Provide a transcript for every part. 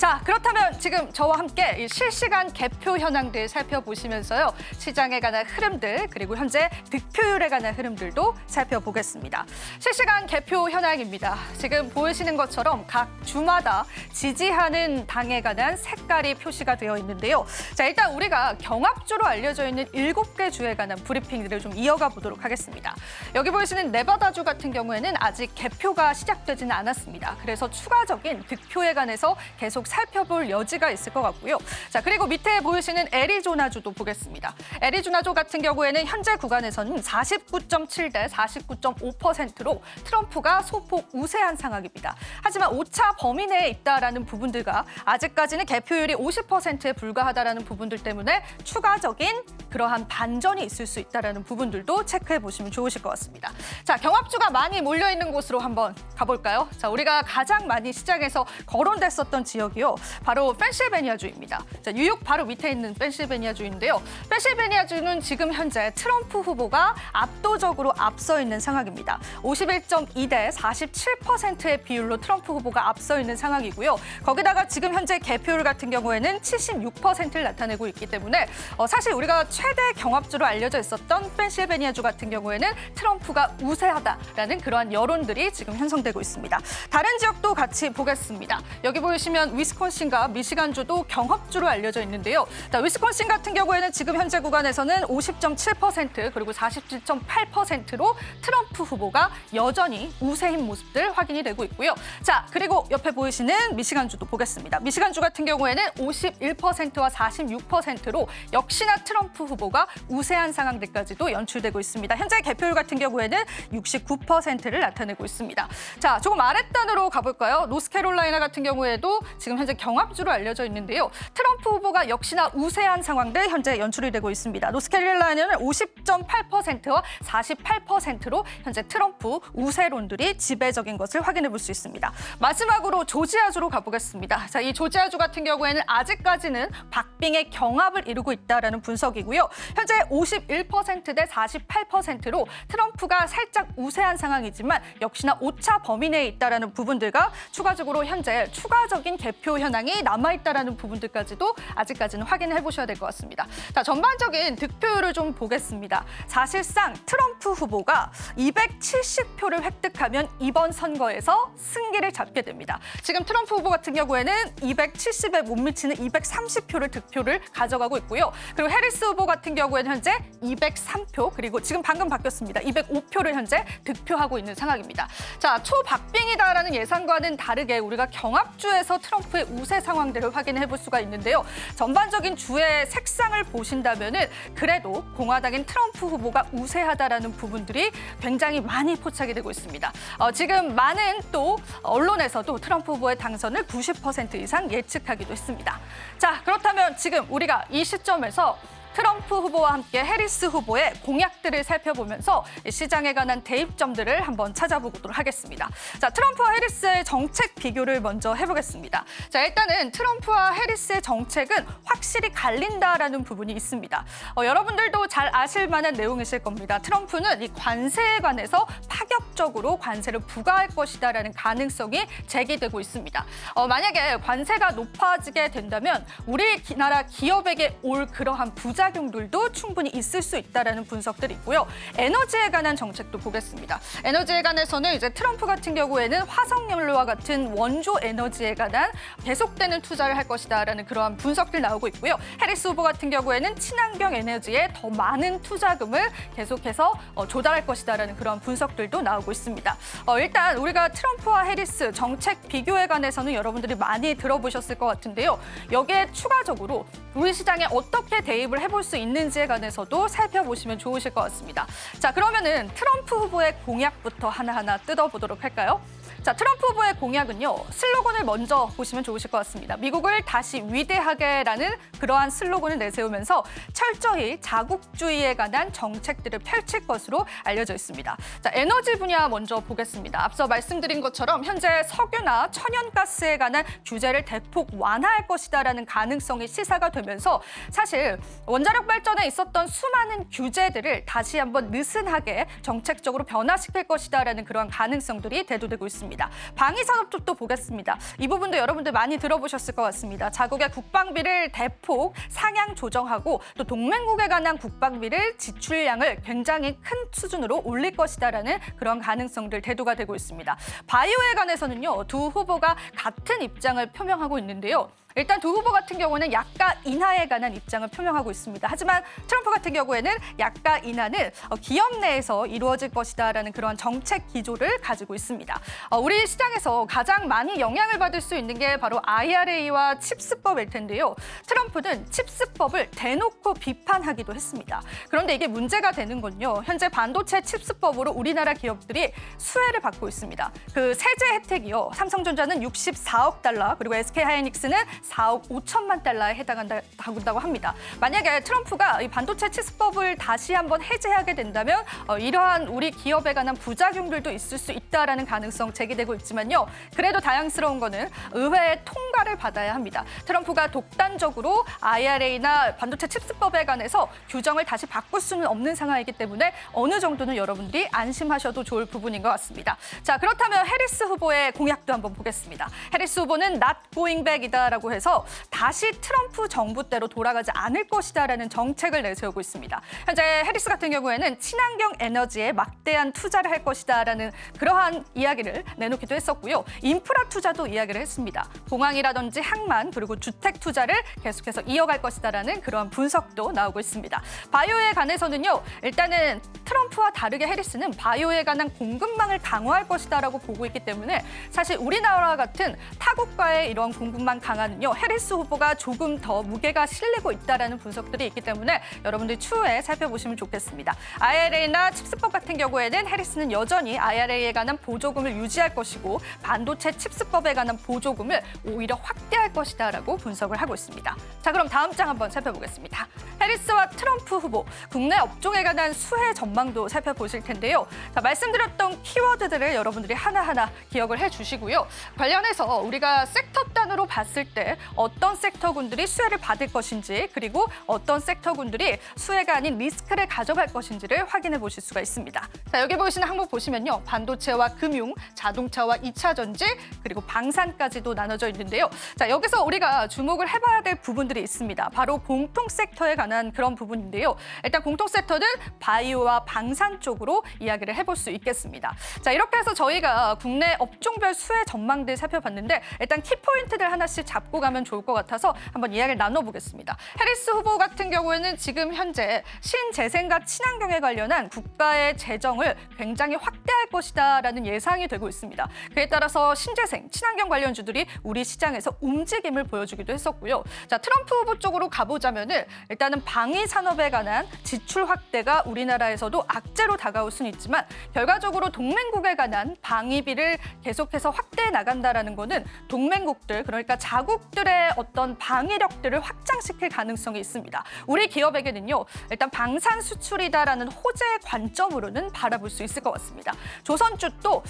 자, 그렇다면 지금 저와 함께 이 실시간 개표 현황들 살펴보시면서요. 시장에 관한 흐름들 그리고 현재 득표율에 관한 흐름들도 살펴보겠습니다. 실시간 개표 현황입니다. 지금 보이시는 것처럼 각 주마다 지지하는 당에 관한 색깔이 표시가 되어 있는데요. 자, 일단 우리가 경합주로 알려져 있는 7개 주에 관한 브리핑들을 좀 이어가 보도록 하겠습니다. 여기 보이시는 네바다주 같은 경우에는 아직 개표가 시작되지는 않았습니다. 그래서 추가적인 득표에 관해서 계속 살펴볼 여지가 있을 것 같고요. 자, 그리고 밑에 보이시는 애리조나주도 보겠습니다. 애리조나주 같은 경우에는 현재 구간에서는 49.7 대 49.5%로 트럼프가 소폭 우세한 상황입니다. 하지만 오차 범위 내에 있다라는 부분들과 아직까지는 개표율이 50%에 불과하다라는 부분들 때문에 추가적인 그러한 반전이 있을 수 있다라는 부분들도 체크해 보시면 좋으실 것 같습니다. 자, 경합주가 많이 몰려 있는 곳으로 한번 가볼까요? 자, 우리가 가장 많이 시장에서 거론됐었던 지역이요, 바로 펜실베니아주입니다. 자, 뉴욕 바로 밑에 있는 펜실베니아주인데요. 펜실베니아주는 지금 현재 트럼프 후보가 압도적으로 앞서 있는 상황입니다. 51.2 대 47%의 비율로 트럼프 후보가 앞서 있는 상황이고요. 거기다가 지금 현재 개표율 같은 경우에는 76%를 나타내고 있기 때문에 사실 우리가 최대 경합주로 알려져 있었던 펜실베니아주 같은 경우에는 트럼프가 우세하다라는 그러한 여론들이 지금 형성되고 있습니다. 다른 지역도 같이 보겠습니다. 여기 보시면 위스콘신과 미시간주도 경합주로 알려져 있는데요. 자, 위스콘신 같은 경우에는 지금 현재 구간에서는 50.7% 그리고 47.8%로 트럼프 후보가 여전히 우세인 모습들 확인이 되고 있고요. 자, 그리고 옆에 보이시는 미시간주도 보겠습니다. 미시간주 같은 경우에는 51%와 46%로 역시나 트럼프 후보가 우세한 상황들까지도 연출되고 있습니다. 현재 개표율 같은 경우에는 69%를 나타내고 있습니다. 자, 조금 아랫단으로 가볼까요? 노스캐롤라이나 같은 경우에도 지금 현재 경합주로 알려져 있는데요. 트럼프 후보가 역시나 우세한 상황들 현재 연출이 되고 있습니다. 노스캐롤라이나는 50.8%와 48%로 현재 트럼프 우세론들이 지배적인 것을 확인해 볼 수 있습니다. 마지막으로 조지아주로 가보겠습니다. 자, 이 조지아주 같은 경우에는 아직까지는 박빙의 경합을 이루고 있다라는 분석이고요. 현재 51% 대 48%로 트럼프가 살짝 우세한 상황이지만 역시나 오차 범위 내에 있다라는 부분들과 추가적으로 현재 추가적인 개표 현황이 남아있다라는 부분들까지도 아직까지는 확인해 보셔야 될 것 같습니다. 자, 전반적인 득표율을 좀 보겠습니다. 사실상 트럼프 후보가 270표를 획득하면 이번 선거에서 승기를 잡게 됩니다. 지금 트럼프 후보 같은 경우에는 270에 못 미치는 230표를 득표를 가져가고 있고요. 그리고 해리스 후보 같은 경우에는 현재 203표, 그리고 지금 방금 바뀌었습니다. 205표를 현재 득표하고 있는 상황입니다. 자, 초박빙이다라는 예상과는 다르게 우리가 경합주에서 트럼프의 우세 상황들을 확인해 볼 수가 있는데요. 전반적인 주의 색상을 보신다면은 그래도 공화당인 트럼프 후보가 우세하다라는 부분들이 굉장히 많이 포착이 되고 있습니다. 지금 많은 또 언론에서도 트럼프 후보의 당선을 90% 이상 예측하기도 했습니다. 자, 그렇다면 지금 우리가 이 시점에서 트럼프 후보와 함께 해리스 후보의 공약들을 살펴보면서 시장에 관한 대입점들을 한번 찾아보도록 하겠습니다. 자, 트럼프와 해리스의 정책 비교를 먼저 해보겠습니다. 자, 일단은 트럼프와 해리스의 정책은 확실히 갈린다라는 부분이 있습니다. 여러분들도 잘 아실 만한 내용이실 겁니다. 트럼프는 이 관세에 관해서 파격적으로 관세를 부과할 것이다라는 가능성이 제기되고 있습니다. 만약에 관세가 높아지게 된다면 우리나라 기업에게 올 그러한 부작용들도 충분히 있을 수 있다라는 분석들이 있고요. 에너지에 관한 정책도 보겠습니다. 에너지에 관해서는 이제 트럼프 같은 경우에는 화석연료와 같은 원조 에너지에 관한 계속되는 투자를 할 것이다라는 그러한 분석들 나오고 있고요. 해리스 후보 같은 경우에는 친환경 에너지에 더 많은 투자금을 계속해서 조달할 것이다라는 그러한 분석들도 나오고 있습니다. 일단 우리가 트럼프와 해리스 정책 비교에 관해서는 여러분들이 많이 들어보셨을 것 같은데요. 여기에 추가적으로 우리 시장에 어떻게 대입을 해볼 수 있는지에 관해서도 살펴보시면 좋으실 것 같습니다. 자, 그러면은 트럼프 후보의 공약부터 하나하나 뜯어보도록 할까요? 자, 트럼프 후보의 공약은요, 슬로건을 먼저 보시면 좋으실 것 같습니다. 미국을 다시 위대하게라는 그러한 슬로건을 내세우면서 철저히 자국주의에 관한 정책들을 펼칠 것으로 알려져 있습니다. 자, 에너지 분야 먼저 보겠습니다. 앞서 말씀드린 것처럼 현재 석유나 천연가스에 관한 규제를 대폭 완화할 것이다라는 가능성이 시사가 되면서 사실 원자력 발전에 있었던 수많은 규제들을 다시 한번 느슨하게 정책적으로 변화시킬 것이다라는 그러한 가능성들이 대두되고 있습니다. 있습니다. 방위산업 쪽도 보겠습니다. 이 부분도 여러분들 많이 들어보셨을 것 같습니다. 자국의 국방비를 대폭 상향 조정하고 또 동맹국에 관한 국방비를 지출량을 굉장히 큰 수준으로 올릴 것이다라는 그런 가능성들 대두가 되고 있습니다. 바이오에 관해서는요, 두 후보가 같은 입장을 표명하고 있는데요. 일단 두 후보 같은 경우는 약가 인하에 관한 입장을 표명하고 있습니다. 하지만 트럼프 같은 경우에는 약가 인하는 기업 내에서 이루어질 것이다라는 그런 정책 기조를 가지고 있습니다. 우리 시장에서 가장 많이 영향을 받을 수 있는 게 바로 IRA와 칩스법일 텐데요. 트럼프는 칩스법을 대놓고 비판하기도 했습니다. 그런데 이게 문제가 되는 건요. 현재 반도체 칩스법으로 우리나라 기업들이 수혜를 받고 있습니다. 그 세제 혜택이요. 삼성전자는 64억 달러, 그리고 SK하이닉스는 4억 5천만 달러에 해당한다고 합니다. 만약에 트럼프가 이 반도체 칩스법을 다시 한번 해제하게 된다면 이러한 우리 기업에 관한 부작용들도 있을 수 있다라는 가능성 제기되고 있지만요. 그래도 다양스러운 거는 의회의 통과를 받아야 합니다. 트럼프가 독단적으로 IRA나 반도체 칩스법에 관해서 규정을 다시 바꿀 수는 없는 상황이기 때문에 어느 정도는 여러분들이 안심하셔도 좋을 부분인 것 같습니다. 자, 그렇다면 해리스 후보의 공약도 한번 보겠습니다. 해리스 후보는 not going back이다라고 해서 다시 트럼프 정부 때로 돌아가지 않을 것이다라는 정책을 내세우고 있습니다. 현재 해리스 같은 경우에는 친환경 에너지에 막대한 투자를 할 것이다라는 그러한 이야기를 내놓기도 했었고요. 인프라 투자도 이야기를 했습니다. 공항이라든지 항만 그리고 주택 투자를 계속해서 이어갈 것이다라는 그러한 분석도 나오고 있습니다. 바이오에 관해서는요. 일단은 트럼프와 다르게 해리스는 바이오에 관한 공급망을 강화할 것이다라고 보고 있기 때문에 사실 우리나라 같은 타국과의 이런 공급망 강화는요. 해리스 후보가 조금 더 무게가 실리고 있다라는 분석들이 있기 때문에 여러분들 추후에 살펴보시면 좋겠습니다. IRA나 칩스법 같은 경우에는 해리스는 여전히 IRA에 관한 보조금을 유지할 것이고 반도체 칩스법에 관한 보조금을 오히려 확대할 것이다라고 분석을 하고 있습니다. 자, 그럼 다음 장 한번 살펴보겠습니다. 해리스와 트럼프 후보, 국내 업종에 관한 수혜 전망도 살펴보실 텐데요. 자, 말씀드렸던 키워드들을 여러분들이 하나하나 기억을 해주시고요. 관련해서 우리가 섹터 단으로 봤을 때 어떤 섹터군들이 수혜를 받을 것인지 그리고 어떤 섹터군들이 수혜가 아닌 리스크를 가져갈 것인지를 확인해 보실 수가 있습니다. 자, 여기 보시는 항목 보시면요. 반도체와 금융, 자동차와 2차 전지, 그리고 방산까지도 나눠져 있는데요. 자, 여기서 우리가 주목을 해봐야 될 부분들이 있습니다. 바로 공통 섹터에 관한 그런 부분인데요. 일단 공통 섹터는 바이오와 방산 쪽으로 이야기를 해볼 수 있겠습니다. 자, 이렇게 해서 저희가 국내 업종별 수혜 전망들 살펴봤는데 일단 키포인트들 하나씩 잡고 가면 좋을 것 같아서 한번 이야기를 나눠보겠습니다. 해리스 후보 같은 경우에는 지금 현재 신재생과 친환경에 관련한 국가의 재정을 굉장히 확대할 것이다라는 예상이 되고 있습니다. 그에 따라서 신재생, 친환경 관련주들이 우리 시장에서 움직임을 보여주기도 했었고요. 자, 트럼프 후보 쪽으로 가보자면은 일단은 방위 산업에 관한 지출 확대가 우리나라에서도 악재로 다가올 수는 있지만 결과적으로 동맹국에 관한 방위비를 계속해서 확대해 나간다라는 거는 동맹국들, 그러니까 자국들의 어떤 방위력들을 확장시킬 가능성이 있습니다. 우리 기업에게는요, 일단 방산 수출이다라는 호재의 관점으로는 바라볼 수 있을 것 같습니다. 조선주도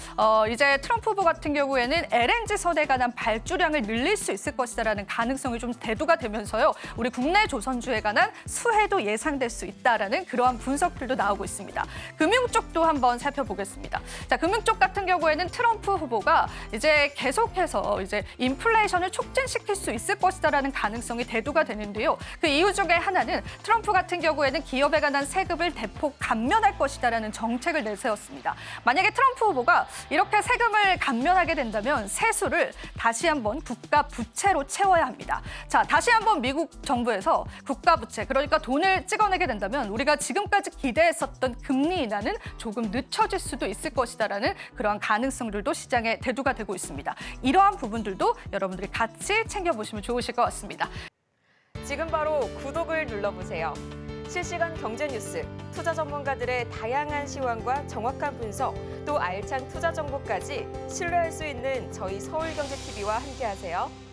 이제 트럼프 후보 같은 경우에는 LNG선에 관한 발주량을 늘릴 수 있을 것이다라는 가능성이 좀 대두가 되면서요, 우리 국내 조선주에 관한 수혜도 예상될 수 있다라는 그러한 분석들도 나오고 있습니다. 금융 쪽도 한번 살펴보겠습니다. 자, 금융 쪽 같은 경우에는 트럼프 후보가 이제 계속해서 이제 인플레이션을 촉진시킬 수 있을 것이다라는 가능성이 대두가 되는데요. 그 이유 중에 하나는 트럼프 같은 경우에는 기업에 관한 세금을 대폭 감면할 것이다라는 정책을 내세웠습니다. 만약에 트럼프 후보가 이렇게 세금을 감면하게 된다면 세수를 다시 한번 국가 부채로 채워야 합니다. 자, 다시 한번 미국 정부에서 국가 부채, 그러니까 돈을 찍어내게 된다면 우리가 지금까지 기대했었던 금리 인하는 조금 늦춰질 수도 있을 것이다라는 그러한 가능성들도 시장에 대두가 되고 있습니다. 이러한 부분들도 여러분들이 같이 챙겨보시면 좋으실 것 같습니다. 지금 바로 구독을 눌러보세요. 실시간 경제 뉴스, 투자 전문가들의 다양한 시황과 정확한 분석, 또 알찬 투자 정보까지 신뢰할 수 있는 저희 서울경제TV와 함께하세요.